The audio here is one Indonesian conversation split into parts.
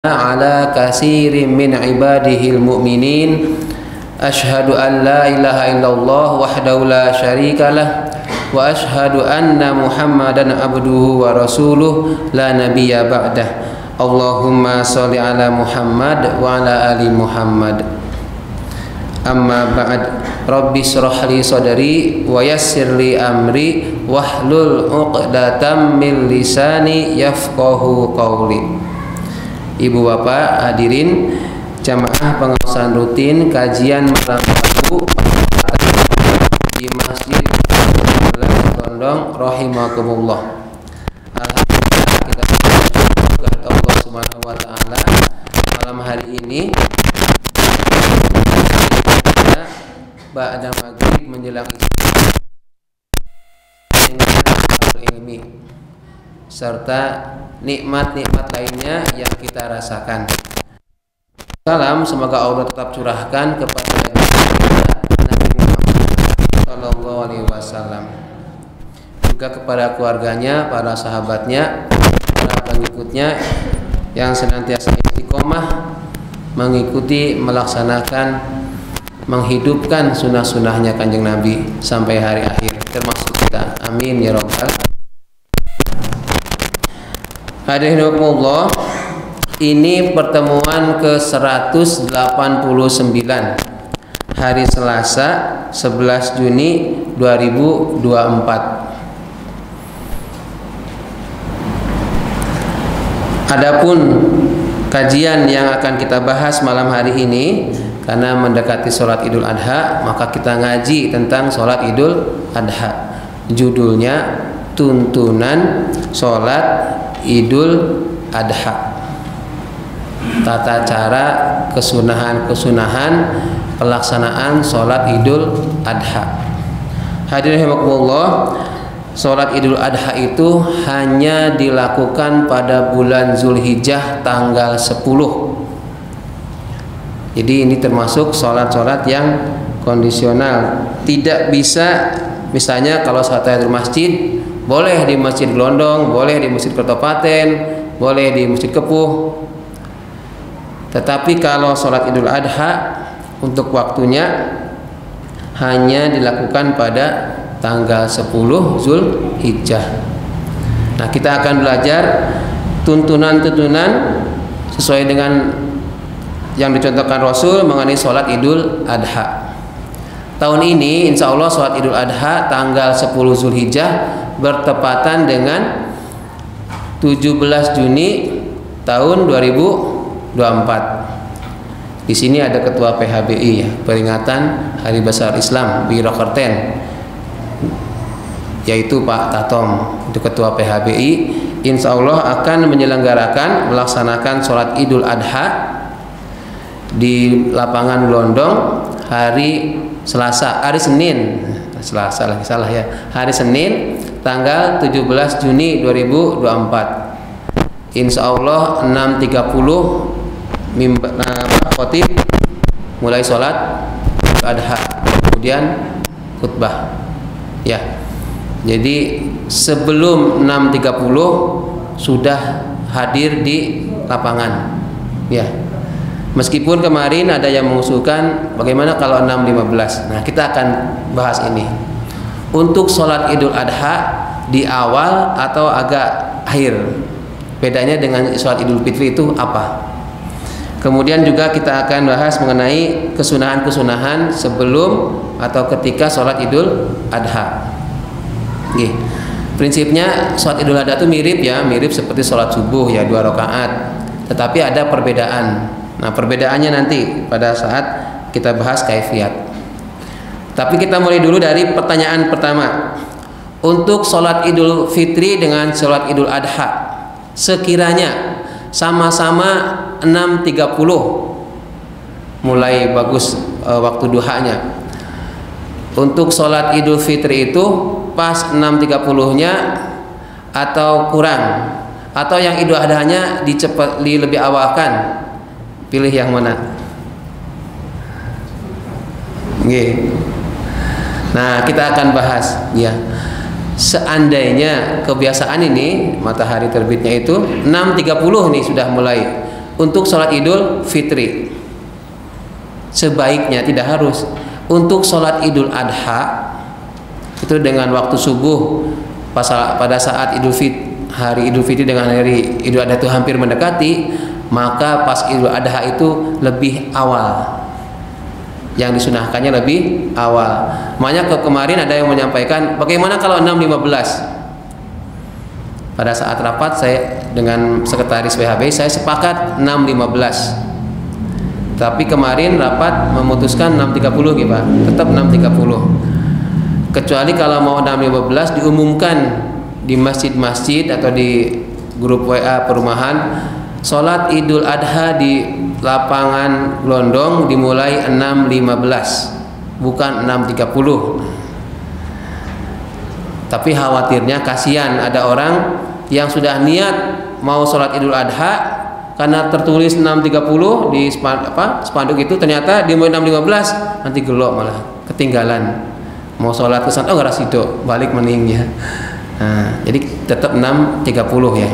ala katsirin min ibadihil mu'minin asyhadu an la ilaha illallah wahdahu la syarikalah wa asyhadu anna muhammadan abduhu wa rasuluh la nabiyya ba'dah. Allahumma sholli ala Muhammad wa ala ali Muhammad. Amma ba'd. Rabbi shrah li sadri wa yassir li amri wahlul 'uqdatam min lisani yafqahu qawli. Ibu bapak hadirin jamaah pengawasan rutin kajian malam Rabu di Masjid Tondong rahimakumullah. Alhamdulillah kita bersyukur kepada Allah Subhanahu wa taala malam hari ini ba'da maghrib menjelang isya dengan ilmi serta nikmat-nikmat lainnya yang kita rasakan. Salam semoga Allah tetap curahkan kepada Nabi Muhammad sallallahu alaihi wasallam, juga kepada keluarganya, para sahabatnya, para pengikutnya yang senantiasa istiqomah mengikuti, melaksanakan, menghidupkan sunnah-sunnahnya Kanjeng Nabi sampai hari akhir, termasuk kita. Amin ya rabbal. Hadirin Allah, ini pertemuan ke-189 hari Selasa 11 Juni 2024. Adapun kajian yang akan kita bahas malam hari ini, karena mendekati sholat Idul Adha, maka kita ngaji tentang sholat Idul Adha. Judulnya tuntunan sholat Idul Adha, tata cara kesunahan-kesunahan pelaksanaan sholat Idul Adha. Hadirin rahimakumullah, sholat Idul Adha itu hanya dilakukan pada bulan Zulhijjah tanggal 10. Jadi ini termasuk sholat-sholat yang kondisional. Tidak bisa, misalnya kalau sholat tahiyatul masjid boleh di Masjid Gelondong, boleh di Masjid Kertopaten, boleh di Masjid Kepuh. Tetapi kalau sholat Idul Adha untuk waktunya hanya dilakukan pada tanggal 10 Zulhijjah. Nah, kita akan belajar tuntunan-tuntunan sesuai dengan yang dicontohkan Rasul mengenai sholat Idul Adha. Tahun ini insya Allah sholat Idul Adha tanggal 10 Zulhijjah bertepatan dengan 17 Juni tahun 2024. Di sini ada Ketua PHBI ya, peringatan Hari Besar Islam Wirokerten, yaitu Pak Tatom, itu Ketua PHBI. Insya Allah akan menyelenggarakan melaksanakan sholat Idul Adha di lapangan Gelondong hari Selasa, hari Senin, Selasa lagi salah ya, hari Senin tanggal 17 Juni 2024. Insya Allah 6.30 khotib mulai sholat Adha, kemudian khutbah ya. Jadi sebelum 6.30 sudah hadir di lapangan ya. Meskipun kemarin ada yang mengusulkan bagaimana kalau 6.15. Nah, kita akan bahas ini. Untuk sholat Idul Adha di awal atau agak akhir, bedanya dengan sholat Idul Fitri itu apa? Kemudian juga kita akan bahas mengenai kesunahan-kesunahan sebelum atau ketika sholat Idul Adha. Oke. Prinsipnya sholat Idul Adha itu mirip ya, mirip seperti sholat subuh ya, 2 rakaat. Tetapi ada perbedaan. Nah, perbedaannya nanti pada saat kita bahas kaifiat. Tapi kita mulai dulu dari pertanyaan pertama. Untuk sholat Idul Fitri dengan sholat Idul Adha, sekiranya sama-sama 6.30 mulai bagus waktu duhanya. Untuk sholat Idul Fitri itu pas 6.30-nya atau kurang, atau yang Idul Adhanya lebih awalkan, pilih yang mana? Oke. Nah, kita akan bahas ya. Seandainya kebiasaan ini matahari terbitnya itu 6.30 nih sudah mulai, untuk sholat Idul Fitri. Sebaiknya, tidak harus. Untuk sholat Idul Adha itu dengan waktu subuh pada saat hari Idul Fitri dengan hari Idul Adha itu hampir mendekati, maka pas Idul Adha itu lebih awal. Yang disunahkannya lebih awal. Makanya kemarin ada yang menyampaikan, bagaimana kalau 6.15? Pada saat rapat saya dengan sekretaris WHB, saya sepakat 6.15. Tapi kemarin rapat memutuskan 6.30 gitu Pak. Tetap 6.30. Kecuali kalau mau 6.15 diumumkan di masjid-masjid atau di grup WA perumahan, sholat Idul Adha di lapangan Glondong dimulai 6.15, bukan 6.30. Tapi khawatirnya kasihan ada orang yang sudah niat mau sholat Idul Adha karena tertulis 6.30 di spanduk itu, ternyata dimulai 6.15, nanti gelok malah ketinggalan mau sholat ke sana, oh nggak rasido balik meningnya. Nah, jadi tetap 6.30 ya.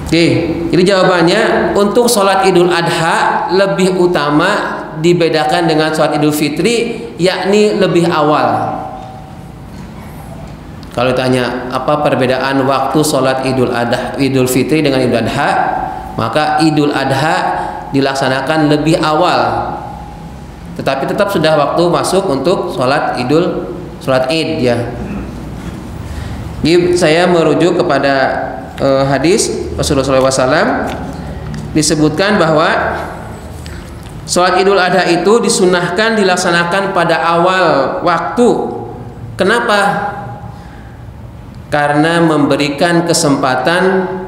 Oke, jadi jawabannya untuk sholat Idul Adha lebih utama dibedakan dengan sholat Idul Fitri, yakni lebih awal. Kalau ditanya apa perbedaan waktu sholat Idul Fitri dengan Idul Adha, maka Idul Adha dilaksanakan lebih awal, tetapi tetap sudah waktu masuk untuk sholat Id ya. Jadi saya merujuk kepada hadis Rasulullah SAW, disebutkan bahwa sholat Idul Adha itu disunahkan dilaksanakan pada awal waktu. Kenapa? Karena memberikan kesempatan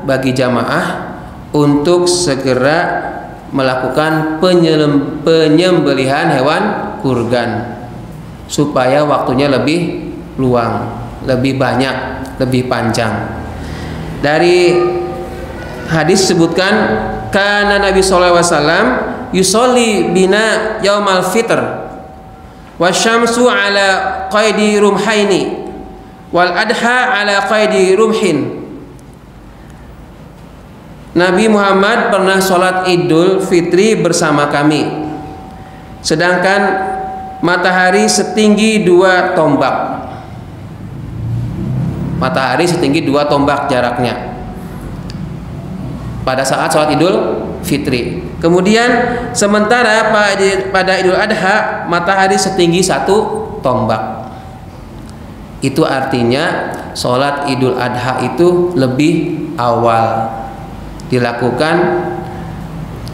bagi jamaah untuk segera melakukan penyembelihan hewan kurban, supaya waktunya lebih luang, lebih banyak, lebih panjang. Dari hadis sebutkan, karena Nabi SAW yusolli bina yaumal fitr wasyamsu ala qaidi rumhaini wal adha ala qaidi rumhin. Nabi Muhammad pernah sholat Idul Fitri bersama kami, sedangkan matahari setinggi 2 tombak. Matahari setinggi 2 tombak jaraknya pada saat sholat Idul Fitri. Kemudian sementara pada Idul Adha matahari setinggi 1 tombak. Itu artinya sholat Idul Adha itu lebih awal dilakukan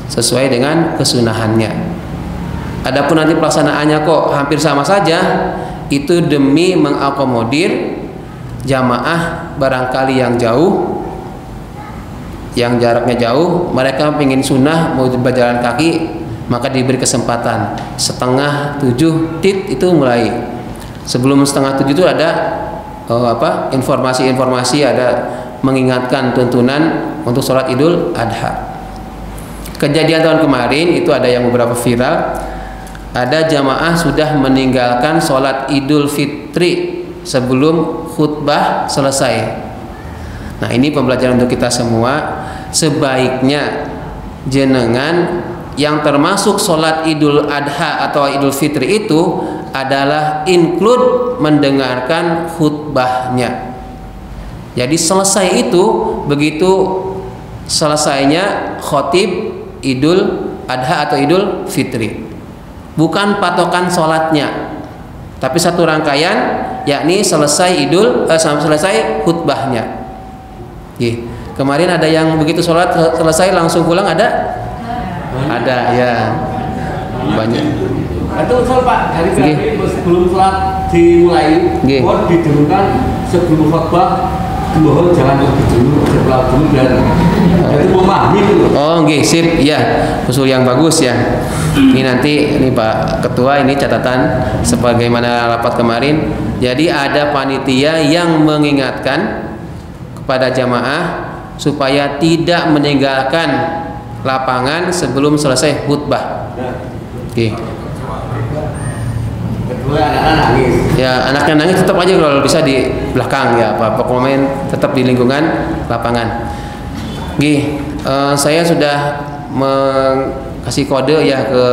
sesuai dengan kesunahannya. Adapun nanti pelaksanaannya kok hampir sama saja, itu demi mengakomodir jamaah barangkali yang jauh, yang jaraknya jauh, mereka ingin sunnah mau berjalan kaki, maka diberi kesempatan 6:30 itu mulai. Sebelum 6:30 itu ada informasi-informasi, ada mengingatkan tuntunan untuk sholat Idul Adha. Kejadian tahun kemarin itu ada yang beberapa viral, ada jamaah sudah meninggalkan sholat Idul Fitri sebelum khutbah selesai. Nah, ini pembelajaran untuk kita semua. Sebaiknya jenengan yang termasuk sholat Idul Adha atau Idul Fitri itu adalah include mendengarkan khutbahnya. Jadi selesai itu, begitu selesainya khotib Idul Adha atau Idul Fitri, bukan patokan sholatnya, tapi satu rangkaian, yakni selesai selesai khutbahnya. Kemarin ada yang begitu sholat selesai langsung pulang, ada ya, banyak. Itu usul Pak, dari tadi sebelum sholat dimulai, mohon didulukan sebelum khutbah, mohon jangan lebih dulu, setelah dulu dan itu memahami dulu. Oh, nggih, sip, ya, usul yang bagus ya. Ini nanti, ini Pak Ketua, ini catatan sebagaimana rapat kemarin. Jadi ada panitia yang mengingatkan kepada jamaah supaya tidak meninggalkan lapangan sebelum selesai khutbah. Oke. Kedua, anak-anak nangis. Ya, anaknya nangis tetap aja kalau bisa di belakang ya, Pak Komen tetap di lingkungan lapangan. Oke, saya sudah kasih kode ya ke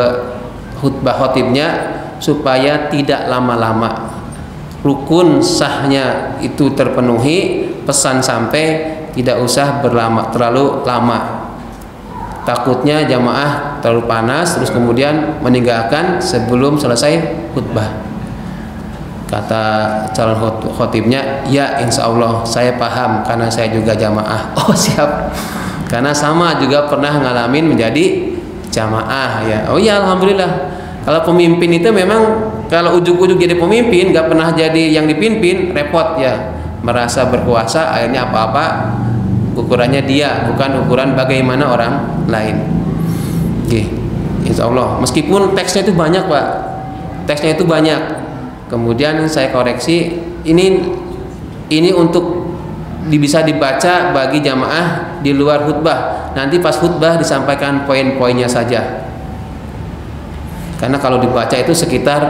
khutbah khotibnya supaya tidak lama-lama, rukun sahnya itu terpenuhi, pesan sampai, tidak usah terlalu lama. Takutnya jamaah terlalu panas terus kemudian meninggalkan sebelum selesai khutbah. Kata calon khotibnya, ya insya Allah saya paham karena saya juga jamaah. Oh siap, karena sama juga pernah ngalamin menjadi jamaah ya. Oh ya alhamdulillah. Kalau pemimpin itu memang kalau ujuk-ujuk jadi pemimpin nggak pernah jadi yang dipimpin, repot ya, merasa berkuasa, akhirnya apa-apa ukurannya dia, bukan ukuran bagaimana orang lain. Oke, insya Allah. Meskipun teksnya itu banyak Pak, teksnya itu banyak. Kemudian saya koreksi, ini untuk bisa dibaca bagi jamaah di luar khutbah. Nanti pas khutbah disampaikan poin-poinnya saja. Karena kalau dibaca itu sekitar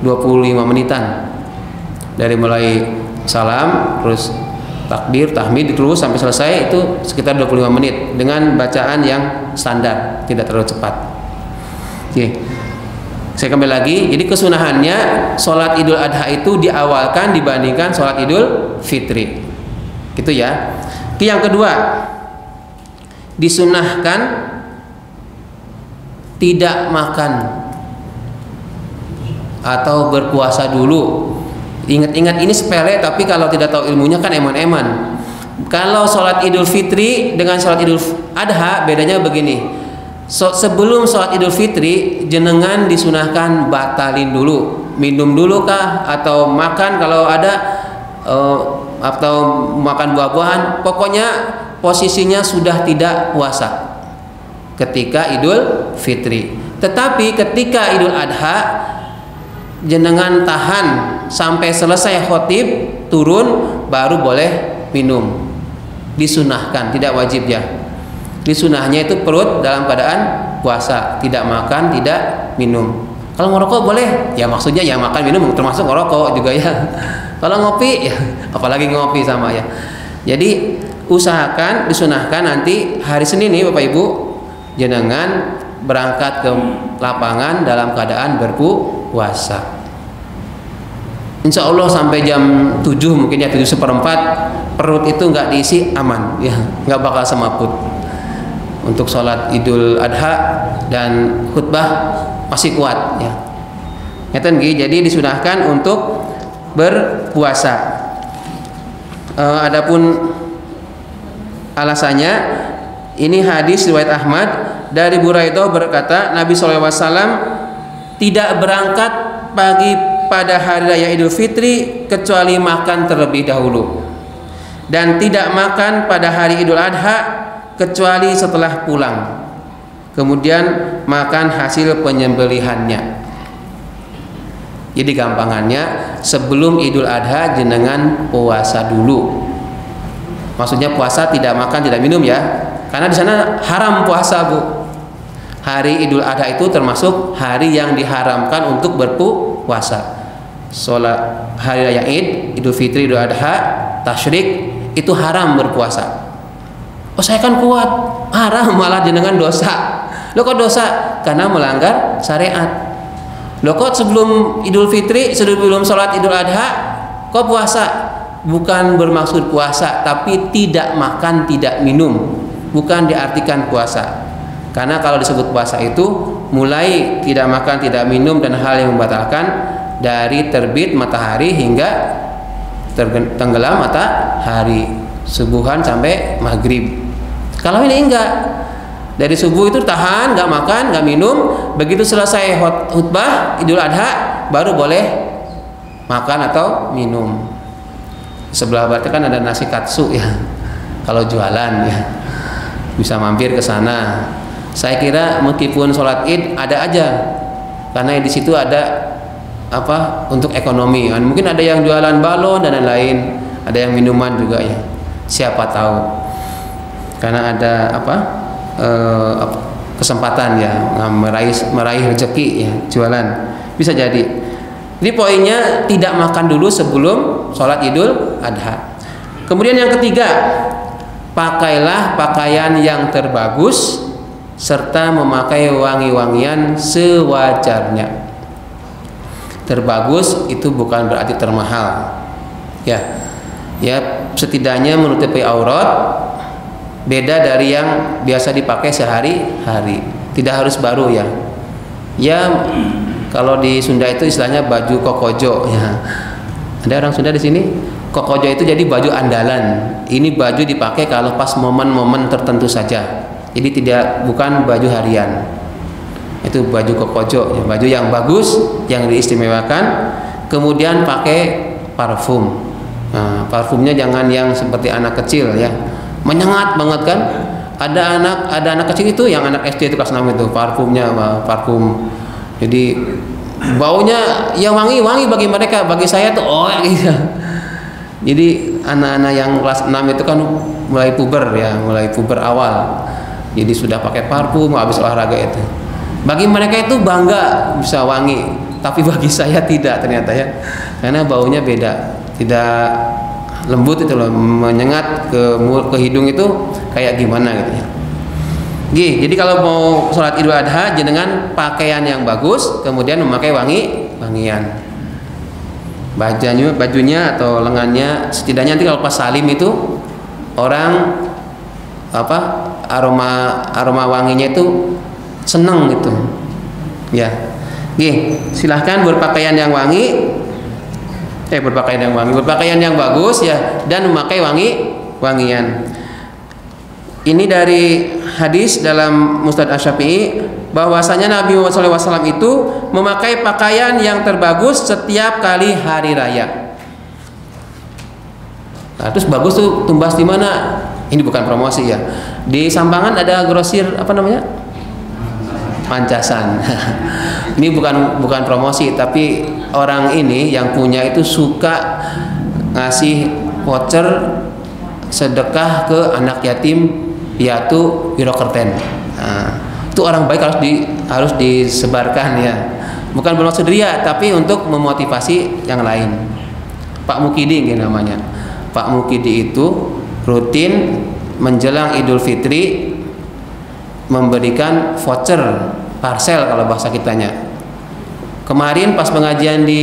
25 menitan. Dari mulai salam, terus takbir, tahmid terus sampai selesai itu sekitar 25 menit dengan bacaan yang standar, tidak terlalu cepat. Oke. Saya kembali lagi, jadi kesunahannya sholat Idul Adha itu diawalkan dibandingkan sholat Idul Fitri. Gitu ya. Yang kedua, disunahkan tidak makan atau berpuasa dulu. Ingat-ingat ini sepele, tapi kalau tidak tahu ilmunya kan eman-eman. Kalau sholat Idul Fitri dengan sholat Idul Adha bedanya begini. Sebelum sholat Idul Fitri jenengan disunahkan batalin dulu, minum dulu kah atau makan kalau ada atau makan buah-buahan, pokoknya posisinya sudah tidak puasa ketika Idul Fitri. Tetapi ketika Idul Adha jenengan tahan sampai selesai khotib turun baru boleh minum. Disunahkan, tidak wajib ya. Disunahnya itu perut dalam keadaan puasa, tidak makan, tidak minum. Kalau ngerokok boleh, ya maksudnya ya makan minum termasuk ngerokok juga ya. Kalau ngopi, ya apalagi ngopi sama ya. Jadi usahakan disunahkan nanti hari Senin nih Bapak Ibu, jenengan berangkat ke lapangan dalam keadaan berpuasa. Insya Allah sampai jam 7 mungkin ya 7:04 perut itu nggak diisi aman ya, nggak bakal semaput. Untuk sholat Idul Adha dan khutbah masih kuat ya. Jadi disunahkan untuk berpuasa. Adapun alasannya, ini hadis riwayat Ahmad dari Buraidah berkata Nabi SAW tidak berangkat pada hari raya Idul Fitri kecuali makan terlebih dahulu, dan tidak makan pada hari Idul Adha kecuali setelah pulang, kemudian makan hasil penyembelihannya. Jadi gampangannya sebelum Idul Adha jenengan puasa dulu. Maksudnya puasa tidak makan tidak minum ya, karena di sana haram puasa Bu. Hari Idul Adha itu termasuk hari yang diharamkan untuk berpuasa. Sholat hari raya Id, Idul Fitri, Idul Adha, Tasyrik itu haram berpuasa. Oh saya kan kuat, haram malah jenengan dosa. Lo kok dosa? Karena melanggar syariat. Lo kok sebelum Idul Fitri, sebelum sholat Idul Adha, kok puasa? Bukan bermaksud puasa, tapi tidak makan, tidak minum. Bukan diartikan puasa. Karena kalau disebut puasa itu mulai tidak makan, tidak minum dan hal yang membatalkan dari terbit matahari hingga tenggelam matahari, subuhan sampai maghrib. Kalau ini enggak, dari subuh itu tahan, nggak makan, nggak minum, begitu selesai khutbah Idul Adha baru boleh makan atau minum. Sebelah berarti kan ada nasi katsu ya, kalau jualan ya bisa mampir ke sana. Saya kira meskipun sholat Id ada aja, karena di situ ada apa untuk ekonomi. Mungkin ada yang jualan balon dan lain-lain, ada yang minuman juga ya. Siapa tahu? Karena ada kesempatan ya meraih rezeki ya jualan, bisa jadi. Jadi poinnya tidak makan dulu sebelum sholat Idul Adha. Kemudian yang ketiga, pakailah pakaian yang terbagus serta memakai wangi-wangian sewajarnya. Terbagus itu bukan berarti termahal. Ya, setidaknya menutupi aurat, beda dari yang biasa dipakai sehari-hari. Tidak harus baru ya. Ya, kalau di Sunda itu istilahnya baju kokojo ya. Ada orang Sunda di sini? Kokojo itu jadi baju andalan. Ini baju dipakai kalau pas momen-momen tertentu saja. Jadi bukan baju harian. Itu baju kokojo, ya, baju yang bagus, yang diistimewakan. Kemudian pakai parfum. Nah, parfumnya jangan yang seperti anak kecil ya, menyengat banget kan. Ada anak kecil itu yang anak SD itu kelas 6 itu parfumnya parfum. Jadi baunya ya wangi bagi mereka, bagi saya tuh gitu. Jadi anak-anak yang kelas 6 itu kan mulai puber awal. Jadi sudah pakai parfum habis olahraga itu. Bagi mereka itu bangga bisa wangi, tapi bagi saya tidak ternyata ya. Karena baunya beda, tidak lembut itu loh, menyengat ke hidung itu kayak gimana gitu ya. Jadi kalau mau sholat Idul Adha jenengan pakaian yang bagus, kemudian memakai wangian. Bajunya atau lengannya, setidaknya nanti kalau pas salim itu orang aroma wanginya itu seneng gitu. Ya. Silahkan berpakaian yang bagus ya, dan memakai wangian. Ini dari hadis dalam Musnad Asy-Syafi'i bahwasanya Nabi Muhammad SAW itu memakai pakaian yang terbagus setiap kali hari raya. Nah, terus bagus tuh tumbas di mana? Ini bukan promosi ya. Di Sambangan ada grosir Pancasan. Ini bukan promosi, tapi orang ini yang punya itu suka ngasih voucher sedekah ke anak yatim piatu Wirokerten. Nah, itu orang baik harus disebarkan ya. Bukan bermaksud ria, tapi untuk memotivasi yang lain. Pak Mukidi namanya. Pak Mukidi itu rutin menjelang Idul Fitri memberikan voucher parcel kalau bahasa kitanya. Kemarin pas pengajian di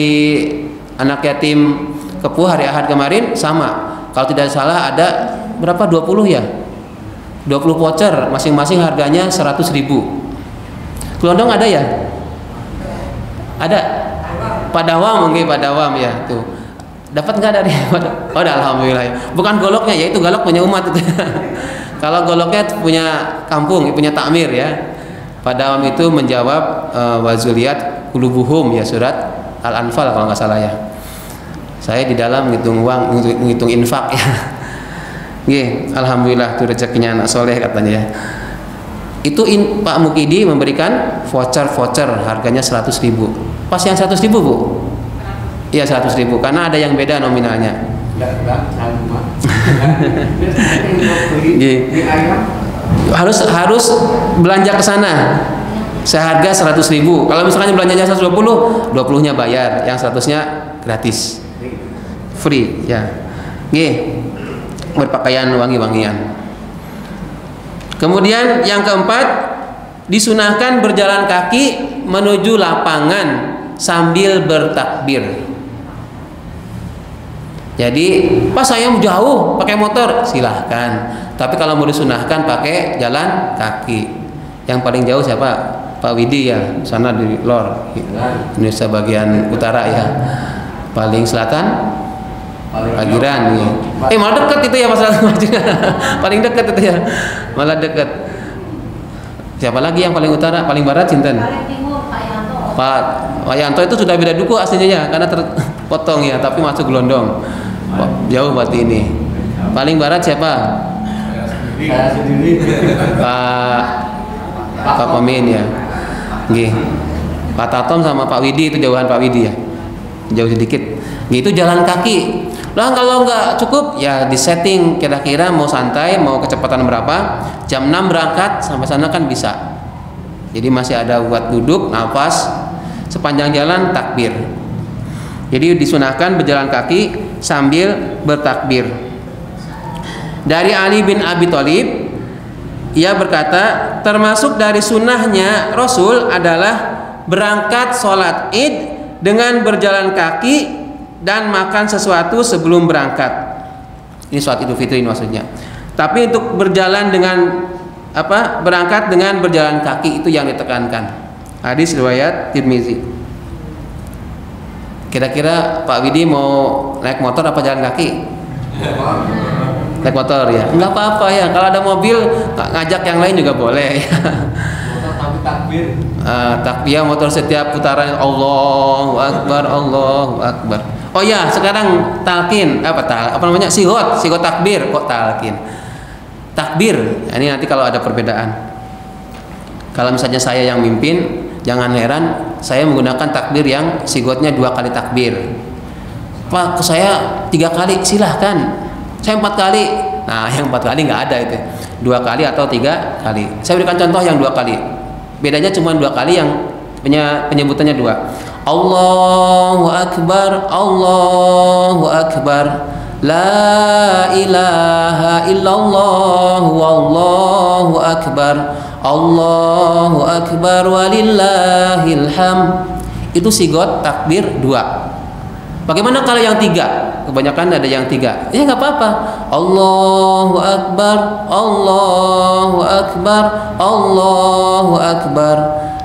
anak yatim Kepuh hari Ahad kemarin sama. Kalau tidak salah ada berapa 20 ya? 20 voucher masing-masing harganya 100.000. Gelondong ada ya? Ada. Padawam mungkin Padawam ya tuh. Dapat nggak dari? Oh, alhamdulillah. Bukan goloknya ya, itu golok punya umat itu. Kalau goloknya punya kampung, punya takmir ya. Padawam itu menjawab wazuliyat qulubuhum ya, surat Al-Anfal kalau nggak salah ya. Saya di dalam ngitung uang, ngitung infak ya. Alhamdulillah itu rezekinya anak soleh katanya ya. Itu Pak Mukidi memberikan voucher harganya 100.000. Pas yang 100.000 Bu? Iya 100.000 karena ada yang beda nominalnya. Harus belanja ke sana seharga 100.000. Kalau misalnya belanjanya 120, 20-nya bayar, yang 100-nya gratis. Free ya. Berpakaian wangi-wangian. Kemudian yang keempat, disunahkan berjalan kaki menuju lapangan sambil bertakbir. Jadi pas saya jauh pakai motor silahkan, tapi kalau mau disunahkan pakai jalan kaki. Yang paling jauh siapa? Pak Widi ya, sana di Lor, Indonesia bagian utara ya. Paling selatan Pagiran ya. Malah dekat itu ya masalah paling dekat itu ya, malah dekat. Siapa lagi yang paling utara, paling barat Sinten? Pak Yanto itu sudah beda duku aslinya ya, karena terpotong ya, tapi masuk Gelondong. Jauh berarti ini. Paling barat siapa? Saya sendiri. Pak Pomin ya. Pak Tatom sama Pak Widi itu jauhan Pak Widi ya. Jauh sedikit. Itu jalan kaki. Lah kalau nggak cukup ya disetting kira-kira mau santai, mau kecepatan berapa, jam 6 berangkat sampai sana kan bisa. Jadi masih ada buat duduk, nafas, sepanjang jalan takbir. Jadi disunahkan berjalan kaki sambil bertakbir. Dari Ali bin Abi Thalib ia berkata, termasuk dari sunnahnya Rasul adalah berangkat sholat id dengan berjalan kaki dan makan sesuatu sebelum berangkat. Ini sholat Idul Fitri maksudnya. Tapi untuk berjalan dengan berangkat dengan berjalan kaki itu yang ditekankan. Hadis riwayat Tirmizi. Kira-kira Pak Widi mau naik motor apa jalan kaki? Naik motor ya, nggak apa-apa ya. Kalau ada mobil ngajak yang lain juga boleh. Motor tapi takbir. Takbir motor setiap putaran Allahu Akbar, Allahu Akbar. Oh ya, sekarang talqin apa namanya? Sigot takbir kok talqin. Takbir. Ini nanti kalau ada perbedaan. Kalau misalnya saya yang mimpin, jangan heran saya menggunakan takbir yang sigotnya 2 kali takbir. Pak, ke saya 3 kali, silahkan. Saya 4 kali. Nah, yang 4 kali nggak ada itu. 2 kali atau 3 kali. Saya berikan contoh yang 2 kali. Bedanya cuma 2 kali yang penyebutannya 2. Allahu Akbar, Allahu Akbar. La ilaha illallah, wallahu akbar. Allahu akbar walillahil hamd. Itu sigot takbir 2. Bagaimana kalau yang 3? Kebanyakan ada yang 3. Ya nggak apa-apa. Allahu akbar, Allahu akbar, Allahu akbar.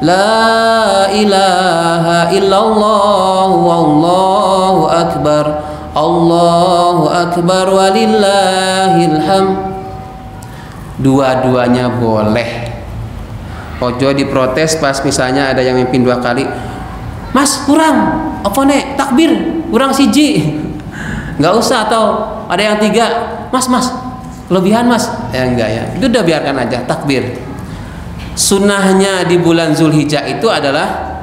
La ilaha illallah, wallahu akbar. Allahu akbar walillahil hamd. Dua-duanya boleh. Ojo diprotes pas misalnya ada yang mimpin 2 kali. Mas kurang apa nek takbir kurang siji. Nggak usah. Atau ada yang 3, mas kelebihan mas. Enggak ya, itu udah biarkan aja takbir. Sunnahnya di bulan Zulhijjah itu adalah,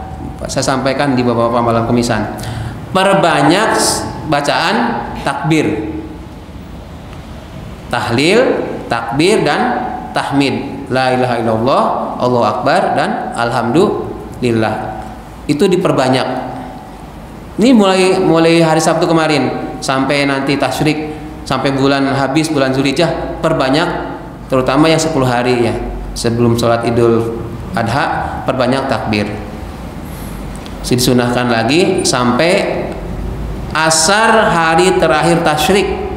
saya sampaikan di bapak-bapak malam kemisan, perbanyak bacaan takbir, tahlil, takbir dan tahmid. La ilaha illallah, Allahu akbar dan alhamdulillah. Itu diperbanyak. Ini mulai hari Sabtu kemarin sampai nanti tasyrik, sampai bulan habis bulan Zulhijjah, perbanyak, terutama yang 10 hari ya sebelum sholat Idul Adha, perbanyak takbir. Disunahkan lagi sampai asar hari terakhir tasyrik.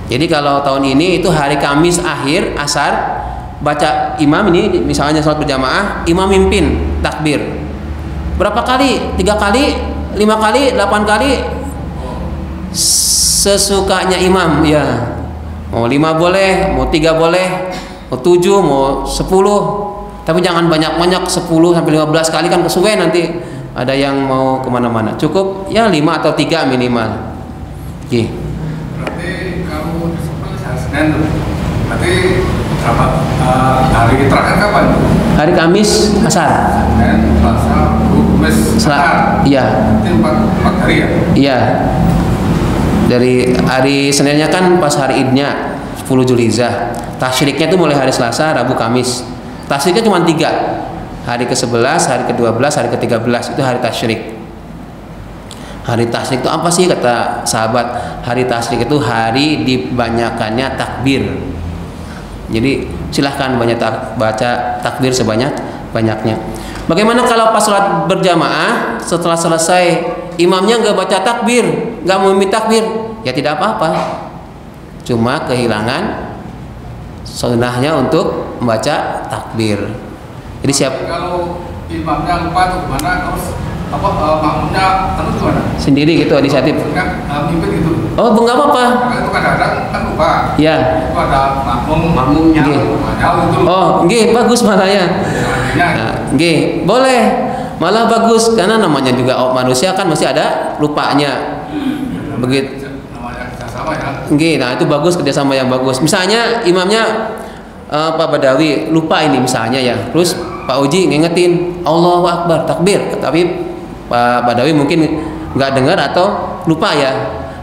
Jadi kalau tahun ini itu hari Kamis akhir asar, baca imam ini misalnya sholat berjamaah, imam mimpin takbir. Berapa kali? 3 kali, 5 kali, 8 kali, sesukanya imam ya. Mau 5 boleh, mau 3 boleh, mau 7, mau 10. Tapi jangan banyak-banyak, 10 sampai 15 kali kan kesuwen nanti. Ada yang mau kemana-mana. Cukup ya 5 atau 3 minimal. Oke. Berarti kamu seperti hari Senin tuh. Berarti berapa hari terakhir kapan? Hari Kamis asar. Senin, Selasa, Rabu, Kamis asar. Iya. Berarti 4 hari ya? Iya. Dari hari Seninnya kan pas hari Idnya 10 Zulhijjah. Tasyriknya itu mulai hari Selasa, Rabu, Kamis. Tasyriknya cuma 3. Hari ke-11, hari ke-12, hari ke-13 itu hari tasyrik. Hari tasyrik itu apa sih kata sahabat? Hari tasyrik itu hari dibanyakannya takbir. Jadi silahkan baca takbir sebanyak-banyaknya. Bagaimana kalau pas sholat berjamaah setelah selesai imamnya nggak baca takbir, nggak memimpin takbir? Ya tidak apa-apa. Cuma kehilangan sunnahnya untuk membaca takbir. Jadi siap. Kalau imamnya lupa tuh gimana? Terus makmumnya terus gimana? Sendiri gitu inisiatif. Mimpin gitu. Oh, nggak apa-apa. Karena itu kadang-kadang kan lupa. Ya. Itu ada makmumnya. Itu. Oh, nggih, bagus malah ya. Nggih, boleh. Malah bagus karena namanya juga manusia kan masih ada lupanya. Begitu. Namanya kerjasama ya. Nggih, nah itu bagus, kerjasama yang bagus. Misalnya imamnya Pak Badawi lupa ini misalnya ya, terus Pak Uji ngingetin Allahu Akbar takbir, tapi Pak Badawi mungkin nggak dengar atau lupa ya.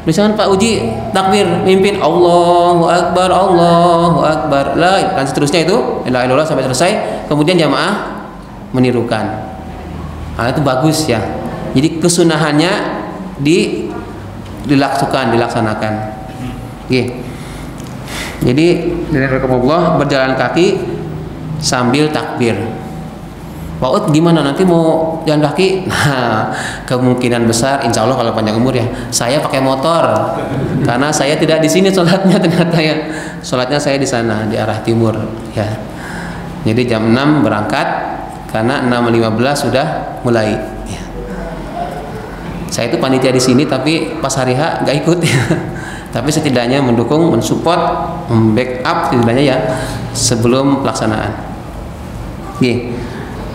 Misalkan Pak Uji takbir mimpin Allahu Akbar, Allahu Akbar, la dan seterusnya itu la ilaha illallah sampai selesai, kemudian jamaah menirukan. Nah, itu bagus ya. Jadi kesunahannya dilaksanakan. Oke. Jadi Allah berjalan kaki sambil takbir. Pak Ut gimana nanti mau jalan kaki? Nah, kemungkinan besar insya Allah kalau panjang umur ya, saya pakai motor karena saya tidak di sini sholatnya, ternyata ya sholatnya saya di sana di arah timur ya. Jadi jam 6 berangkat karena 6.15 sudah mulai ya. Saya itu panitia di sini tapi pas hari H nggak ikut ya. Tapi setidaknya mendukung, mensupport, membackup setidaknya ya sebelum pelaksanaan. Oke,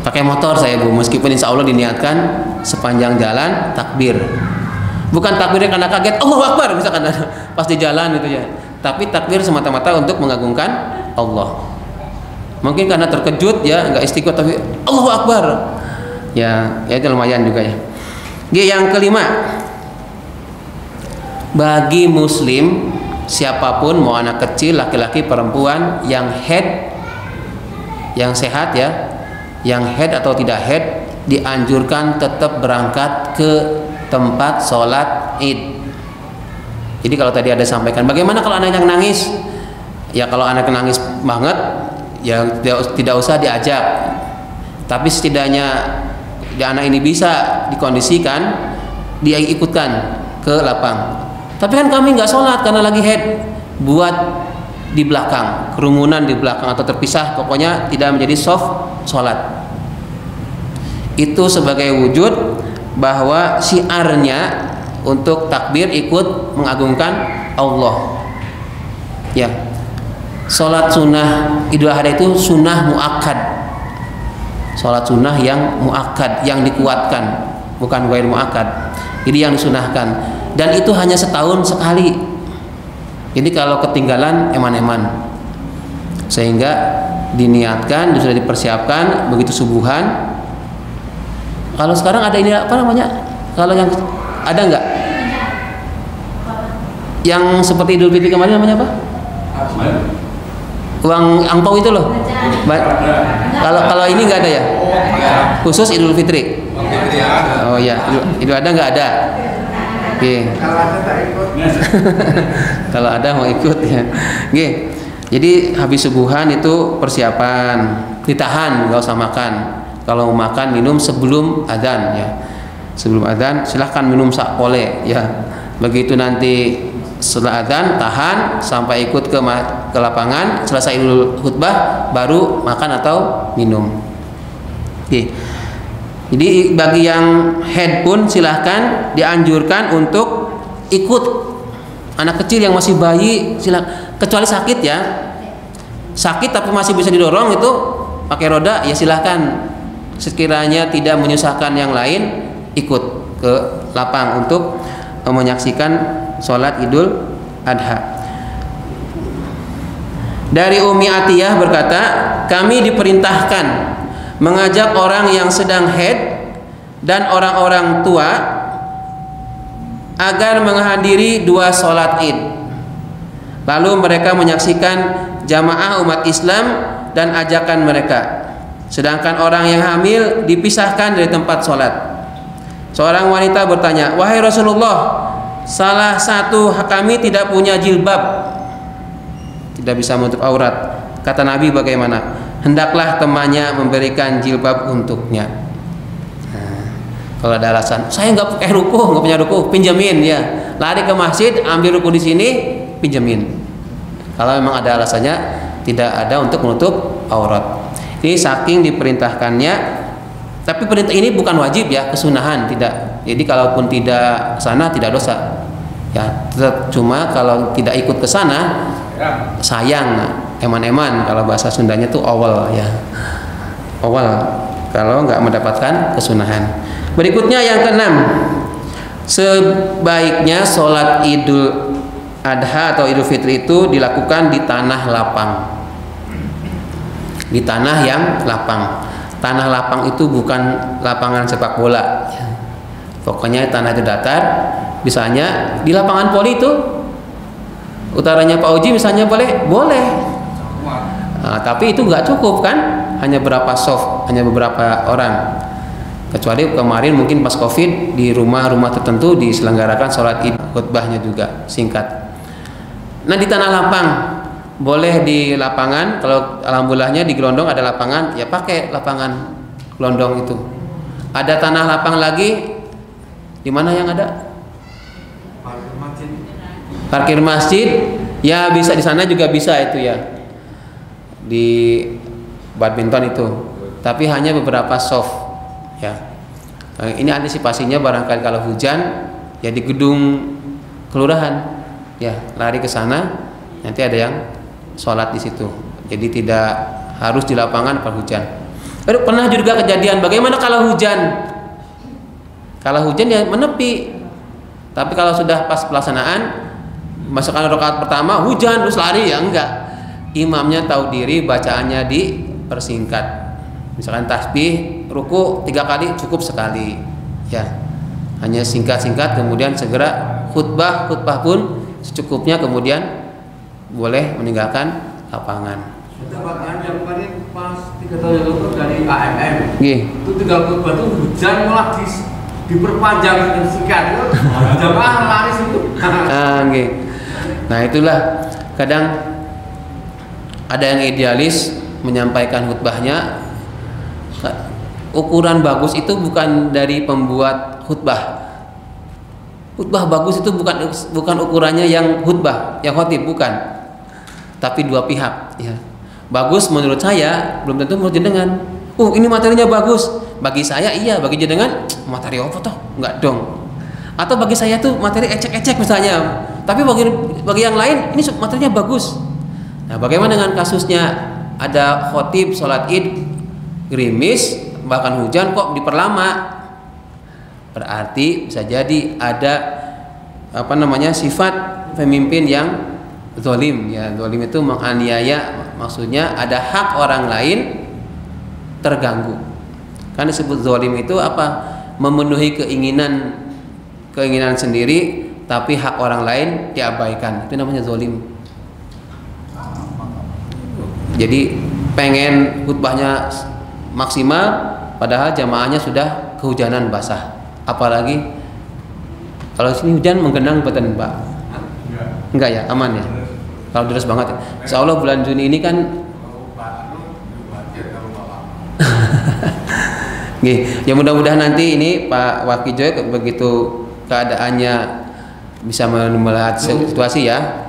pakai motor saya Bu, meskipun insya Allah diniatkan sepanjang jalan takbir. Bukan takbirnya karena kaget Allahu Akbar misalkan pas di jalan itu ya. Tapi takbir semata-mata untuk mengagungkan Allah. Mungkin karena terkejut ya nggak istiqomah tapi Allahu Akbar. Ya itu lumayan juga ya. Oke, yang kelima. Bagi muslim siapapun mau anak kecil, laki-laki, perempuan yang head, yang sehat ya, yang head atau tidak head dianjurkan tetap berangkat ke tempat sholat id. Jadi kalau tadi ada sampaikan bagaimana kalau anak yang nangis, ya kalau anak nangis banget ya tidak usah diajak, tapi setidaknya anak ini bisa dikondisikan dia ikutkan ke lapang. Tapi kan kami nggak sholat karena lagi head, buat di belakang, kerumunan di belakang atau terpisah, pokoknya tidak menjadi soft sholat. Itu sebagai wujud bahwa syiarnya untuk takbir ikut mengagungkan Allah. Ya, sholat sunnah Idul Adha itu sunnah muakkad, sholat sunnah yang muakkad, yang dikuatkan, bukan ghair muakkad. Ini yang disunahkan. Dan itu hanya setahun sekali. Jadi kalau ketinggalan eman-eman. Sehingga diniatkan, sudah dipersiapkan begitu subuhan. Kalau sekarang ada ini apa namanya? Kalau yang ada nggak? Yang seperti Idul Fitri kemarin namanya apa? Uang angpau itu loh. Kalau ini nggak ada ya? Khusus Idul Fitri. Oh ya, Idul Adha nggak ada. Oke. Kalau ada tak ikut. Kalau ada mau ikut ya. Oke. Jadi habis subuhan itu persiapan, ditahan nggak usah makan. Kalau mau makan minum sebelum adzan ya. Sebelum adzan silahkan minum sak pole ya. Begitu nanti setelah adzan tahan sampai ikut ke lapangan, selesai dulu khutbah baru makan atau minum. Oke. Jadi bagi yang head pun silahkan dianjurkan untuk ikut. Anak kecil yang masih bayi silahkan, kecuali sakit ya. Sakit tapi masih bisa didorong itu pakai roda ya silahkan. Sekiranya tidak menyusahkan yang lain ikut ke lapang untuk menyaksikan sholat Idul Adha. Dari Umi Atiyah berkata, kami diperintahkan mengajak orang yang sedang haid dan orang-orang tua agar menghadiri 2 sholat id. Lalu mereka menyaksikan jamaah umat Islam dan ajakan mereka. Sedangkan orang yang hamil dipisahkan dari tempat sholat. Seorang wanita bertanya, wahai Rasulullah, salah satu kami tidak punya jilbab, tidak bisa menutup aurat. Kata Nabi bagaimana? Hendaklah temannya memberikan jilbab untuknya. Nah, kalau ada alasan, saya nggak pakai ruku, nggak punya ruku, pinjamin ya. Lari ke masjid, ambil ruku di sini, pinjamin. Kalau memang ada alasannya, tidak ada untuk menutup aurat. Ini saking diperintahkannya, tapi perintah ini bukan wajib ya, kesunahan tidak. Jadi kalaupun tidak sana tidak dosa. Ya, tetap cuma kalau tidak ikut ke sana, sayang. Eman-eman kalau bahasa Sundanya tuh awal ya, awal kalau nggak mendapatkan kesunahan. Berikutnya yang keenam, sebaiknya sholat Idul Adha atau Idul Fitri itu dilakukan di tanah lapang, di tanah yang lapang. Tanah lapang itu bukan lapangan sepak bola ya. Pokoknya tanah itu datar. Misalnya di lapangan poli itu utaranya Pak Uji misalnya boleh. Nah, tapi itu nggak cukup kan, hanya berapa soft, hanya beberapa orang. Kecuali kemarin mungkin pas COVID di rumah-rumah tertentu diselenggarakan sholat id, khutbahnya juga singkat. Nah di tanah lapang boleh di lapangan. Kalau alhamdulillahnya di Gelondong ada lapangan, ya pakai lapangan Gelondong itu. Ada tanah lapang lagi, di mana yang ada? Parkir masjid, ya bisa di sana juga bisa itu ya. Di badminton itu, tapi hanya beberapa soft ya. Ini antisipasinya barangkali kalau hujan ya di gedung kelurahan ya, lari ke sana, nanti ada yang sholat di situ. Jadi tidak harus di lapangan pas hujan. Pernah juga kejadian, bagaimana kalau hujan? Kalau hujan ya menepi. Tapi kalau sudah pas pelaksanaan, masukkan rakaat pertama hujan terus lari, ya enggak. Imamnya tahu diri, bacaannya dipersingkat. Misalkan tasbih ruku 3 kali cukup sekali ya, hanya singkat-singkat, kemudian segera khutbah pun secukupnya, kemudian boleh meninggalkan lapangan. Kecelakaan yang kemarin pas 3 tahun yang lalu dari AMM itu tinggal khutbah itu hujan malah diperpanjang dengan singkat, jamaah lari situ. Nah itulah kadang ada yang idealis menyampaikan khutbahnya. Ukuran bagus itu bukan dari pembuat khutbah. Khutbah bagus itu bukan ukurannya yang khutbah, yang khotib, bukan. Tapi dua pihak ya. Bagus menurut saya belum tentu menurut jenengan. Ini materinya bagus. Bagi saya iya, bagi jenengan materi apa toh? Enggak dong. Atau bagi saya tuh materi ecek-ecek misalnya. Tapi bagi yang lain ini materinya bagus. Nah, bagaimana dengan kasusnya ada khotib sholat Id gerimis, bahkan hujan kok diperlama? Berarti bisa jadi ada sifat pemimpin yang zalim ya. Zalim itu menganiaya, maksudnya ada hak orang lain terganggu. Kan disebut zalim itu memenuhi keinginan sendiri tapi hak orang lain diabaikan. Itu namanya zalim. Jadi pengen khutbahnya maksimal padahal jamaahnya sudah kehujanan basah. Apalagi kalau sini hujan menggenang betul Pak? Enggak ya, aman ya. Kalau deras banget ya. Insya Allah bulan Juni ini kan ya mudah-mudahan nanti ini Pak Wakijoy begitu keadaannya bisa melihat situasi ya,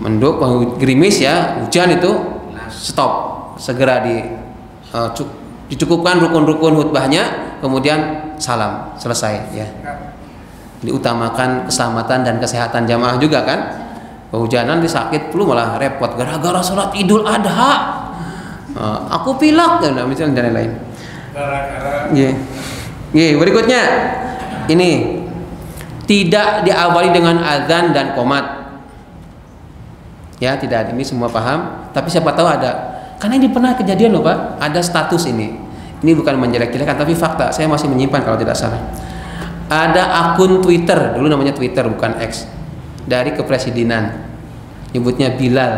menduk, gerimis ya, hujan itu stop, segera dicukupkan rukun-rukun khutbahnya, kemudian salam, selesai ya. Diutamakan keselamatan dan kesehatan jamaah juga kan. Kehujanan disakit flu malah repot gara-gara sholat Idul Adha. Aku pilek dan misalnya dan lain-lain. Berikutnya ini tidak diawali dengan azan dan qomat. Ya, tidak, ini semua paham, tapi siapa tahu ada. Karena ini pernah kejadian loh Pak, ada status ini. Ini bukan menjelek-jelekan tapi fakta, saya masih menyimpan kalau tidak salah. Ada akun Twitter, dulu namanya Twitter bukan X, dari kepresidenan. Nyebutnya Bilal.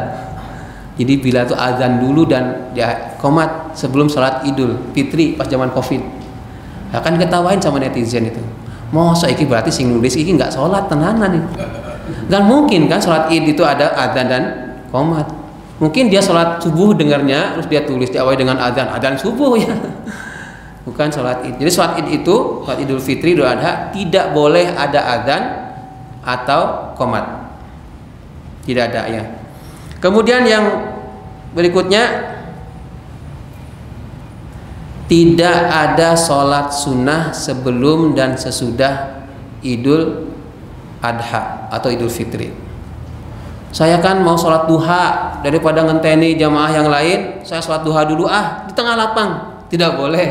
Jadi Bilal itu azan dulu dan dia qomat sebelum sholat Idul Fitri pas zaman Covid. Akan ketawain sama netizen itu. Masa iki berarti sing nulis iki nggak sholat tenanan nih. Gak mungkin kan sholat Id itu ada azan dan qomat. Mungkin dia sholat subuh dengarnya terus dia tulis diawali dengan azan subuh ya. Bukan sholat Id. Jadi sholat Id itu sholat Idul Fitri, Idul Adha tidak boleh ada azan atau qomat. Tidak ada ya. Kemudian yang berikutnya, tidak ada sholat sunnah sebelum dan sesudah Idul Adha atau Idul Fitri. Saya kan mau sholat duha, daripada ngenteni jamaah yang lain, saya sholat duha dulu di tengah lapang. Tidak boleh.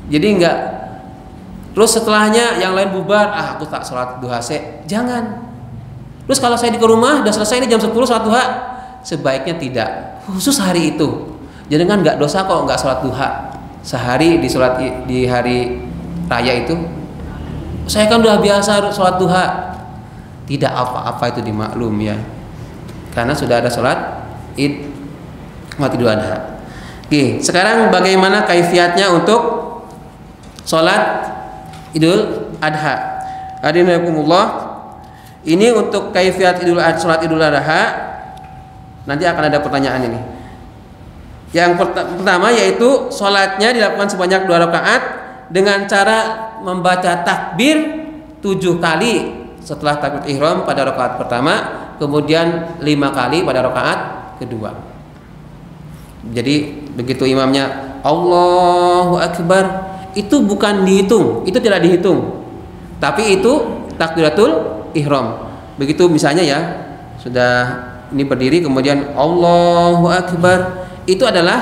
Jadi enggak. Terus setelahnya yang lain bubar, aku tak sholat duha jangan. Terus kalau saya di rumah udah selesai ini jam 10 sholat duha, sebaiknya tidak. Khusus hari itu. Jadi kan nggak dosa kok nggak sholat duha sehari di hari raya itu. Saya kan udah biasa sholat duha. Tidak apa-apa itu dimaklum ya. Karena sudah ada sholat Id Idul Adha. Oke, sekarang bagaimana kaifiatnya untuk sholat Idul Adha? Hadirin rahimakumullah. Ini untuk kaifiat sholat Idul Adha nanti akan ada pertanyaan ini. Yang pertama yaitu sholatnya dilakukan sebanyak 2 rakaat dengan cara membaca takbir 7 kali setelah takbiratul ihram pada rakaat pertama, kemudian 5 kali pada rakaat kedua. Jadi begitu imamnya Allahu Akbar, itu bukan dihitung, itu tidak dihitung, tapi itu takbiratul ihram. Begitu misalnya ya, sudah ini berdiri kemudian Allahu Akbar, itu adalah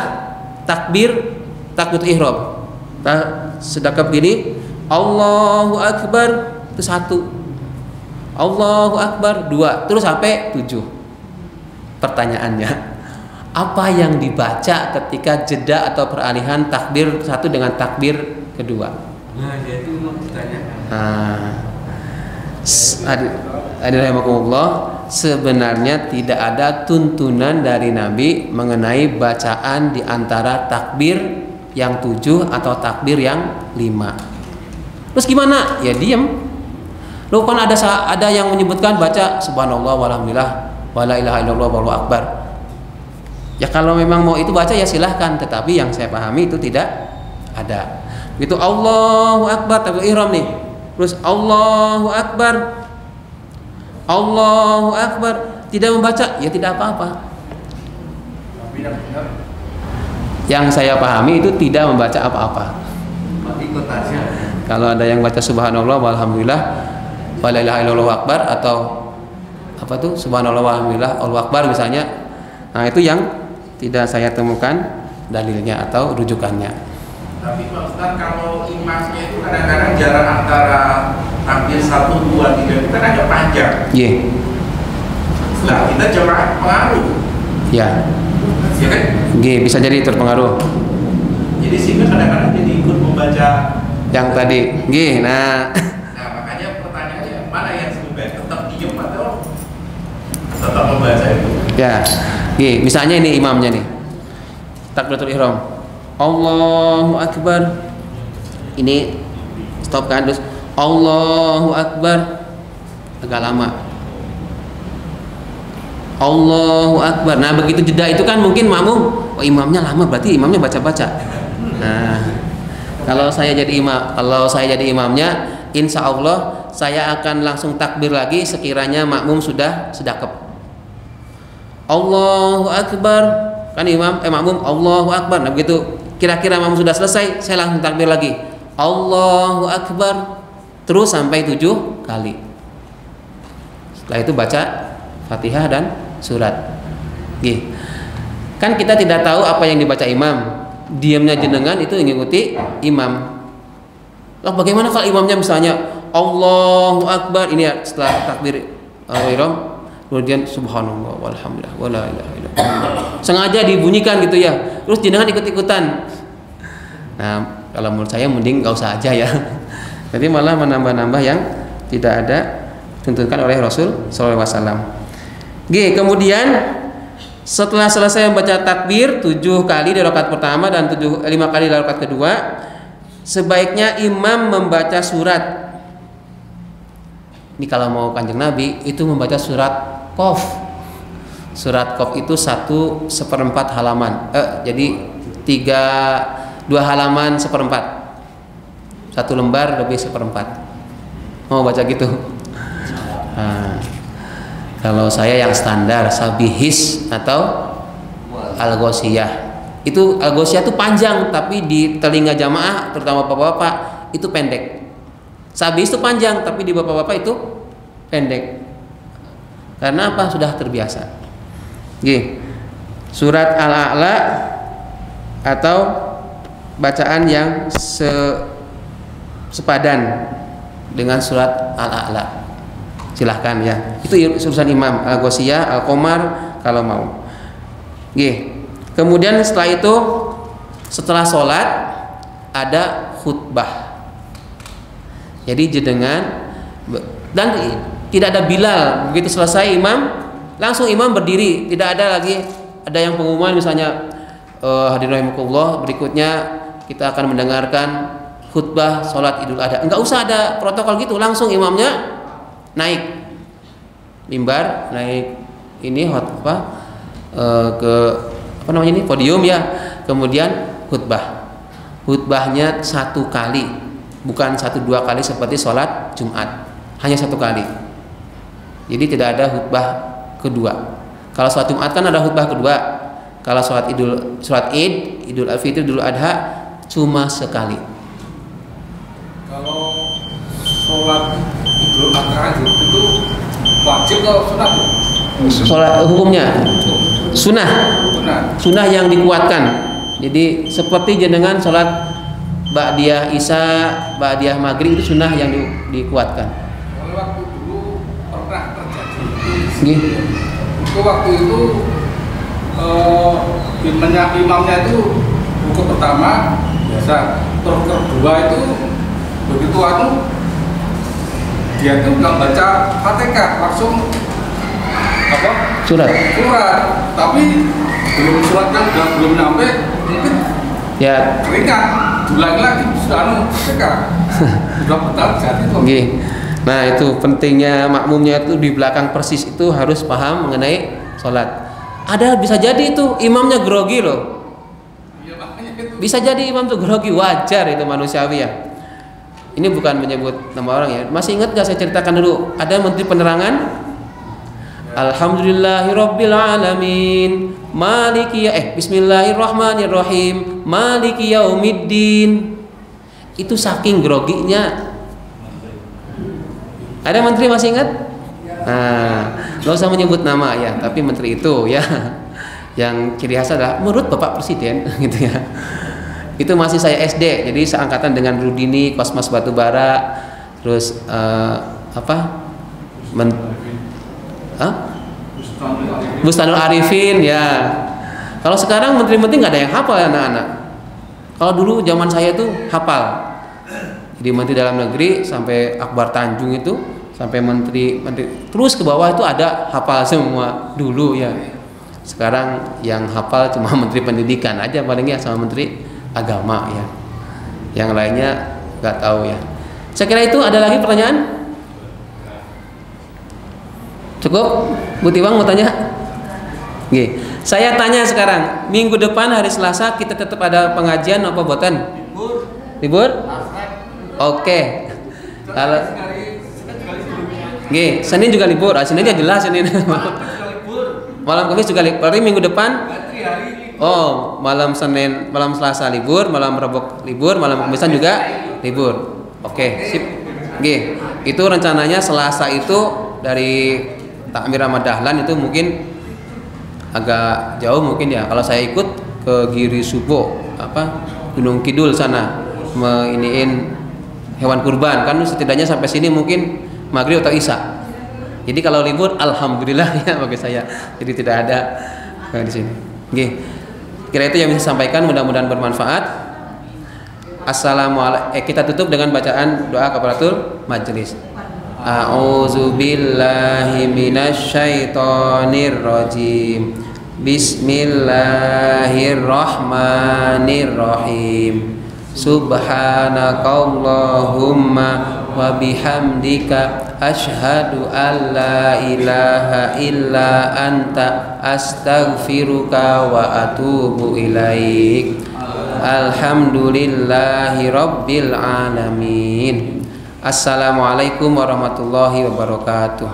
takbiratul ihram. Sedekap gini Allahu Akbar itu 1, Allahu Akbar 2, terus sampai 7. Pertanyaannya, apa yang dibaca ketika jeda atau peralihan takbir 1 dengan takbir kedua? Nah, itu mau ditanyakan. Hadirin sebenarnya tidak ada tuntunan dari Nabi mengenai bacaan di antara takbir yang 7 atau takbir yang 5. Terus gimana? Ya diam. Loh kan ada yang menyebutkan baca subhanallah walhamdulillah wala ilaha illallah wallahu akbar. Ya kalau memang mau itu baca ya silahkan, tetapi yang saya pahami itu tidak ada. Begitu Allahu Akbar takbir ihram nih. Terus Allahu Akbar, Allahu Akbar, tidak membaca ya tidak apa-apa. Tapi yang benar, yang saya pahami itu tidak membaca apa-apa. Ikut aja. Kalau ada yang baca subhanallah walhamdulillah wala ilaha illallah akbar, atau apa tuh subhanallah walhamdulillah Allahu akbar misalnya, nah itu yang tidak saya temukan dalilnya atau rujukannya. tapi Pak Ustaz, kalau imamnya itu kadang-kadang jarak antara takbir 1, 2, 3 itu kan agak panjang. Iya. Nah, kita jemaah pengaruh. Ya. Ya kan? Bisa jadi terpengaruh. Jadi sehingga kadang-kadang jadi ikut membaca Yang tadi, nah. Nah, makanya pertanyaannya mana yang lebih baik, tetap diem atau tetap membaca itu? Ya, misalnya ini imamnya nih, takbiratul ihram, Allahu Akbar, ini stop kan, terus Allahu Akbar, agak lama, Allahu Akbar. Nah begitu jeda itu kan mungkin makmum, oh imamnya lama berarti imamnya baca-baca. Nah kalau saya jadi imamnya, insya Allah saya akan langsung takbir lagi sekiranya makmum sudah sedekap. Allahu Akbar, kan makmum Allahu Akbar. Nah begitu kira-kira makmum sudah selesai, saya langsung takbir lagi Allahu Akbar, terus sampai 7 kali. Setelah itu baca Fatihah dan surat. Kan kita tidak tahu apa yang dibaca imam, diamnya jenengan itu mengikuti imam. Lah bagaimana kalau imamnya misalnya Allahu Akbar, ini ya, setelah takbir ihram kemudian subhanallah walhamdulillah wala ilaha illallah, sengaja dibunyikan gitu ya, terus jenengan ikut-ikutan. Nah kalau menurut saya mending nggak usah aja ya. Jadi malah menambah-nambah yang tidak ada tuntunkan oleh Rasul sallallahu alaihi wasallam. Kemudian setelah selesai membaca takbir 7 kali di rakaat pertama dan 5 kali di rakaat kedua, sebaiknya imam membaca surat. Ini kalau mau Kanjeng Nabi itu membaca surat Qaf. Surat Qaf itu 1/4 halaman. Jadi 2 halaman 1/4. 1 lembar lebih 1/4. Mau baca gitu. Nah, kalau saya yang standar Sabihis atau Al-Ghoshiyah. Itu Al-Ghoshiyah itu panjang, tapi di telinga jamaah terutama bapak-bapak itu pendek. Sabihis itu panjang, tapi di bapak-bapak itu pendek. Karena apa? Sudah terbiasa. Surat Al-A'la atau bacaan yang sepadan dengan surat Al-A'la. Silahkan ya, itu urusan imam. Al-Ghoshiyah, Al-Qamar kalau mau. Kemudian setelah itu, setelah sholat ada khutbah. Jadi jenengan dan tidak ada Bilal. Begitu selesai imam, langsung imam berdiri. Tidak ada lagi ada yang pengumuman misalnya hadirin rahimakumullah, berikutnya kita akan mendengarkan khutbah sholat Idul Adha. Enggak usah ada protokol gitu, langsung imamnya naik mimbar, naik ini khutbah, ke apa namanya ini podium ya, kemudian khutbah. Khutbahnya 1 kali, bukan 1-2 kali seperti sholat Jumat, hanya 1 kali. Jadi tidak ada khutbah kedua. Kalau sholat Jumat kan ada khutbah kedua. Kalau sholat Id, Idul Fitri, Idul Adha cuma sekali. Kalau sholat Idul Adha itu wajib atau sunat? Sholat hukumnya sunnah yang dikuatkan. Jadi seperti jenengan sholat ba'diyah Isya, ba'diyah Maghrib itu sunnah yang dikuatkan. Kalau waktu dulu pernah terjadi itu waktu itu imamnya itu rukuk pertama biasa, terus kedua itu begitu dia itu nggak baca Fatihah, langsung surat, tapi suratnya belum nyampe, mungkin ya ringan, diulangi lagi sudah Fatihah sudah betul jadi itu. Nah itu pentingnya makmumnya itu di belakang persis itu harus paham mengenai sholat. Ada bisa jadi itu imamnya grogi loh. Bisa jadi imam tuh grogi, wajar itu, manusiawi ya. Ini bukan menyebut nama orang ya. Masih ingat gak saya ceritakan dulu? Ada menteri penerangan. Alhamdulillahirabbil alamin. Bismillahirrahmanirrahim. Maliki yaumiddin. Itu saking groginya. Ada menteri masih ingat? Nah, nggak usah menyebut nama ya, tapi menteri itu ya, yang ciri khas adalah menurut Bapak Presiden gitu ya. Itu masih saya SD, jadi seangkatan dengan Rudini, Kosmas Batubara, terus Bustanul Arifin ya. Kalau sekarang menteri-menteri nggak ada yang hafal ya, anak-anak. Kalau dulu zaman saya tuh hafal. Jadi menteri dalam negeri sampai Akbar Tanjung itu, sampai menteri terus ke bawah itu ada hafal semua dulu ya. Sekarang yang hafal cuma menteri pendidikan aja palingnya sama menteri agama ya. Yang lainnya nggak tahu ya. Saya kira itu. Ada lagi pertanyaan? Cukup? Bu Tiwang mau tanya? Oke. Saya tanya sekarang, minggu depan hari Selasa kita tetap ada pengajian apa boten? Libur? Oke. Kalau Senin juga libur. Senin aja jelas Senin. Malam Kamis juga libur. Berarti minggu depan? Oh, malam Senin, malam Selasa libur, malam Rabu libur, malam Kamisan juga libur. Oke, sip. Itu rencananya Selasa itu dari Takmir Ahmad Dahlan itu mungkin agak jauh mungkin ya. Kalau saya ikut ke Giri Subo, Gunung Kidul sana, iniin hewan kurban kan, setidaknya sampai sini mungkin maghrib atau isya. Jadi kalau libur alhamdulillah ya bagi saya. Jadi tidak ada di sini. Kira itu yang bisa sampaikan, mudah-mudahan bermanfaat. Assalamualaikum. Kita tutup dengan bacaan doa kafaratul majelis. A'udzubillahi minasyaitonir rajim. Bismillahirrahmanirrahim. Subhanakallahumma wa bihamdika asyhadu an la ilaha illa anta astaghfiruka wa atubu ilaik. Alhamdulillahi rabbil alamin. Assalamualaikum warahmatullahi wabarakatuh.